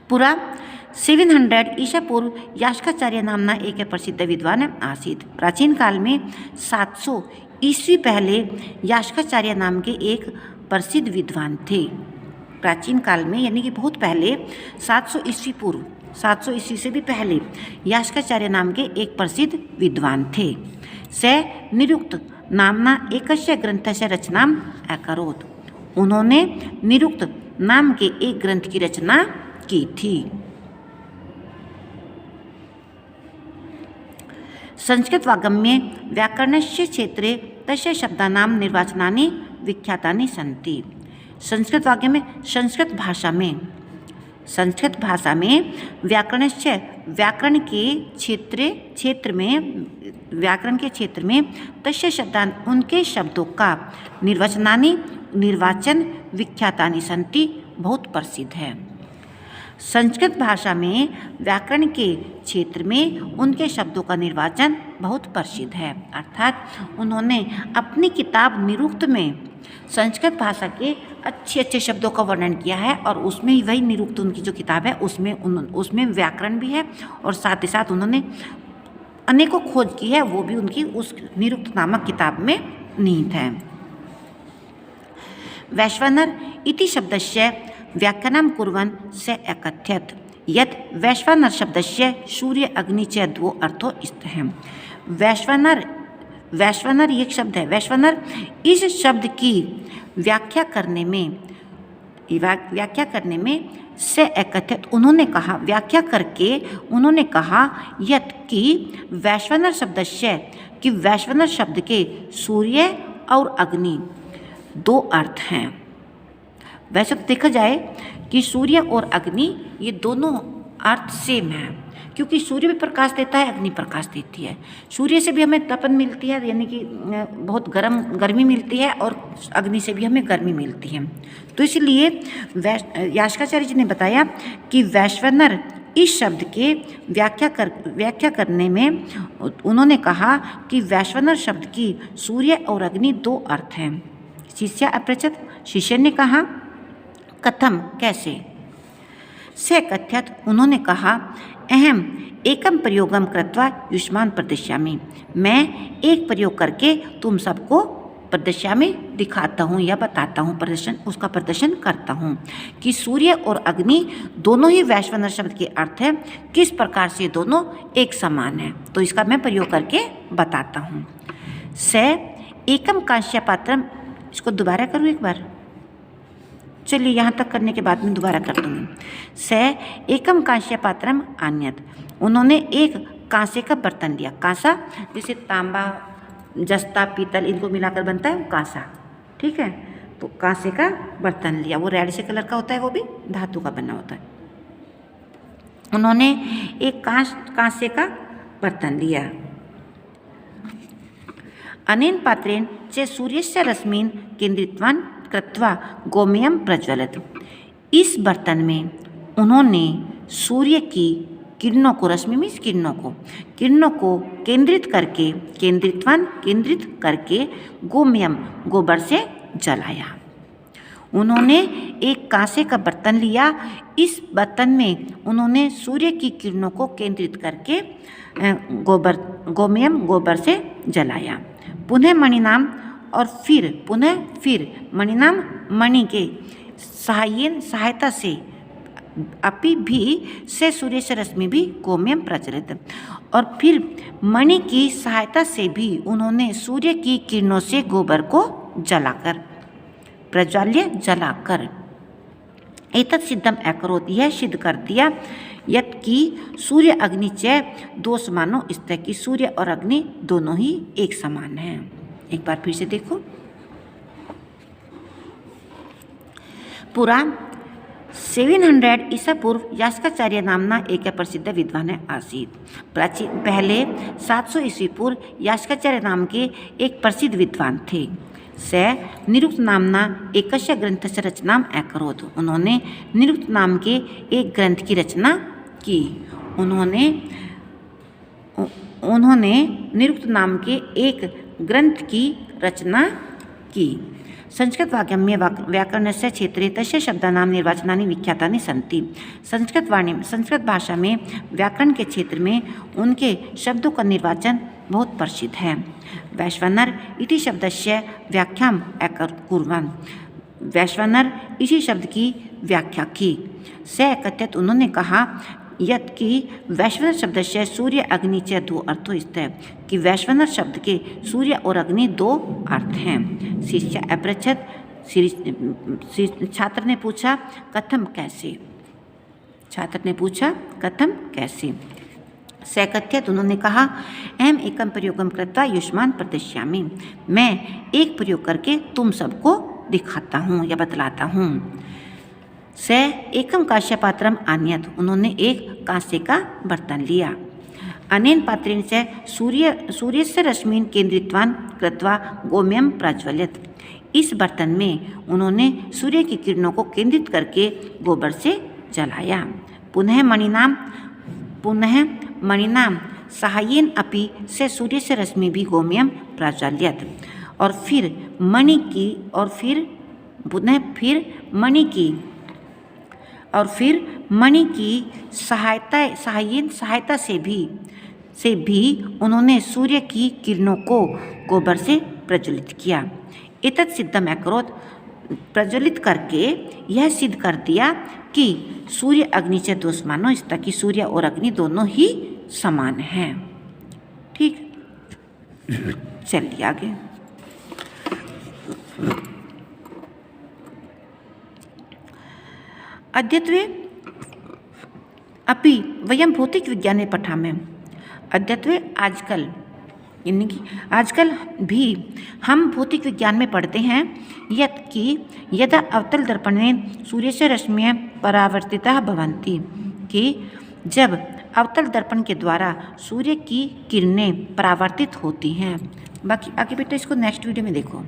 पुरा 700 ईसा पूर्व यास्काचार्य नामना एक प्रसिद्ध विद्वान आसीत्। प्राचीन काल में 700 ईस्वी पहले यास्काचार्य नाम के एक प्रसिद्ध विद्वान थे। प्राचीन काल में यानी कि बहुत पहले 700 ईस्वी पूर्व, 700 ईस्वी से भी पहले यास्काचार्य नाम के एक प्रसिद्ध विद्वान थे। स निरुक्त नामना एकस्य ग्रंथस्य रचनाम् अकरोत्। उन्होंने निरुक्त नाम के एक ग्रंथ की रचना की थी। संस्कृतवागम्ये व्याकरणस्य क्षेत्रे तस्य शब्दानां निर्वाचनानि विख्यातानि सन्ति। संस्कृत वाक्य में संस्कृत भाषा में व्याकरण के क्षेत्र में तस्य शब्दान उनके शब्दों का निर्वाचन विख्यातानि सन्ति बहुत प्रसिद्ध है। संस्कृत भाषा में व्याकरण के क्षेत्र में उनके शब्दों का निर्वाचन बहुत प्रसिद्ध है। अर्थात उन्होंने अपनी किताब निरुक्त में संस्कृत भाषा के अच्छे अच्छे शब्दों का वर्णन किया है और उसमें वही निरुक्त उनकी जो किताब है उसमें व्याकरण भी है और साथ ही साथ उन्होंने अनेकों खोज की है, वो भी उनकी उस निरुक्त नामक किताब में निहित है। वैश्वानर इति शब्दस्य व्याख्यानं कुर्वन् स अकथयत् यत् वैश्वानर शब्दस्य सूर्य अग्नि च द्वौ अर्थो स्तः। वैश्वानर एक शब्द है। वैश्वानर इस शब्द की व्याख्या करने में से अकथयत् उन्होंने कहा, व्याख्या करके उन्होंने कहा यत् कि वैश्वानर शब्द के सूर्य और अग्नि दो अर्थ हैं। वैसे तो देखा जाए कि सूर्य और अग्नि ये दोनों अर्थ सेम है, क्योंकि सूर्य भी प्रकाश देता है, अग्नि प्रकाश देती है। सूर्य से भी हमें तपन मिलती है, यानी कि बहुत गर्मी मिलती है, और अग्नि से भी हमें गर्मी मिलती है। तो इसलिए यास्काचार्य जी ने बताया कि वैश्वानर इस शब्द के व्याख्या करने में उन्होंने कहा कि वैश्वानर शब्द की सूर्य और अग्नि दो अर्थ हैं। शिष्य अपृच्छत्, शिष्य ने कहा कथम, कैसे? से कथ्यत, उन्होंने कहा अहम एकम प्रयोगम कृत्वा युष्मान प्रदर्शयामि, मैं एक प्रयोग करके तुम सबको प्रदर्शयामि दिखाता हूँ या बताता हूँ, उसका प्रदर्शन करता हूँ कि सूर्य और अग्नि दोनों ही वैश्वानर शब्द के अर्थ है, किस प्रकार से दोनों एक समान है। तो इसका मैं प्रयोग करके बताता हूँ। से एकम कांस्य पात्रम, इसको दोबारा करूँ एक बार, चलिए यहाँ तक करने के बाद में दोबारा कर दूँगी। से एकम कांस्य पात्रम आन्यत, उन्होंने एक कांसे का बर्तन लिया। कांसा जैसे तांबा, जस्ता, पीतल इनको मिलाकर बनता है कांसा, ठीक है। तो कांसे का बर्तन लिया, वो रेड से कलर का होता है, वो भी धातु का बना होता है। उन्होंने एक कांसे का बर्तन लिया। अनेन पात्रेण च सूर्यस्य रश्मीन् केन्द्रितवान् कृत्वा गोमयं प्रज्वलित, इस बर्तन में उन्होंने सूर्य की किरणों को, रश्मि मीन्स किरणों को केंद्रित करके गोमयम, गोबर से जलाया। उन्होंने एक कांसे का बर्तन लिया, इस बर्तन में उन्होंने सूर्य की किरणों को केंद्रित करके गोबर से जलाया। पुनः मणिनाम, और फिर मणिनाम, मणि के सहायता से अपि भी से सूर्य से रश्मि भी गोमयम प्रज्वलित, और फिर मणि की सहायता से भी उन्होंने सूर्य की किरणों से गोबर को जलाकर, एतत् सिद्धम अकरोत्, यह सिद्ध कर दिया, यत् कि सूर्य अग्नि च दो समानो स्तः, कि सूर्य और अग्नि दोनों ही एक समान हैं। एक बार फिर से देखो। पुरा 700 ईसा पूर्व यास्काचार्य नामना एक प्रसिद्ध विद्वान आसीत्। पहले 700 ईस्वी पूर्व यास्काचार्य नाम के एक प्रसिद्ध विद्वान थे। स निरुक्त नामना एकस्य ग्रंथस्य रचनाम् अकरोत्, उन्होंने निरुक्त नाम के एक ग्रंथ की रचना की। उन्होंने निरुक्त नाम के एक ग्रंथ की रचना की। संस्कृतवाग्यम्ये व्याकरणस्य क्षेत्रे तस्य शब्दानां निर्वाचनानि विख्यातानि सन्ति। संस्कृत भाषा में व्याकरण के क्षेत्र में उनके शब्दों का निर्वाचन बहुत प्रसिद्ध है। वैश्वानर इति शब्दस्य व्याख्याम् अकुर्वन्। वैश्वानर इसी शब्द की व्याख्या की। स कथयत्, उन्होंने कहा यत् कि वैश्वानर शब्द से सूर्य अग्नि च दो अर्थों स्थित, कि वैश्वानर शब्द के सूर्य और अग्नि दो अर्थ हैं। शिष्य अपृच्छत्, छात्र ने पूछा कथम कैसे। छात्र ने पूछा कथम कैसे। स कथयत्, उन्होंने कहा अहम एकम प्रयोगम कृत्वा युष्मान प्रदर्शयामि, मैं एक प्रयोग करके तुम सबको दिखाता हूँ या बतलाता हूँ। स एकम कांस्य पात्रम आन्यत, उन्होंने एक कांस्य का बर्तन लिया। अनेन पात्रेण से सूर्यस्य रश्मीन केंद्रितवान कृत्वा गोमयम प्रज्वलित, इस बर्तन में उन्होंने सूर्य की किरणों को केंद्रित करके गोबर से जलाया। पुनः मणिनाम साहाय्येन अपि से सूर्यस्य रश्मि भी गोमयम प्रज्वलित, और फिर मणि की सहायता से भी उन्होंने सूर्य की किरणों को गोबर से प्रज्वलित किया। एतत् सिद्धम अकरोत्, प्रज्वलित करके यह सिद्ध कर दिया कि सूर्य अग्नि से दो समानो, इस तरह की सूर्य और अग्नि दोनों ही समान हैं। ठीक, चलिए आगे। अद्यत्वे अपि वयं भौतिक विज्ञाने पठामः। अद्यत्वे आजकल, यानी कि आजकल भी हम भौतिक विज्ञान में पढ़ते हैं यत् कि यदा अवतल दर्पणेन सूर्यस्य रश्मियः परावर्तिताः भवन्ति, कि जब अवतल दर्पण के द्वारा सूर्य की किरणें परावर्तित होती हैं। बाकी आगे बेटा इसको नेक्स्ट वीडियो में देखो।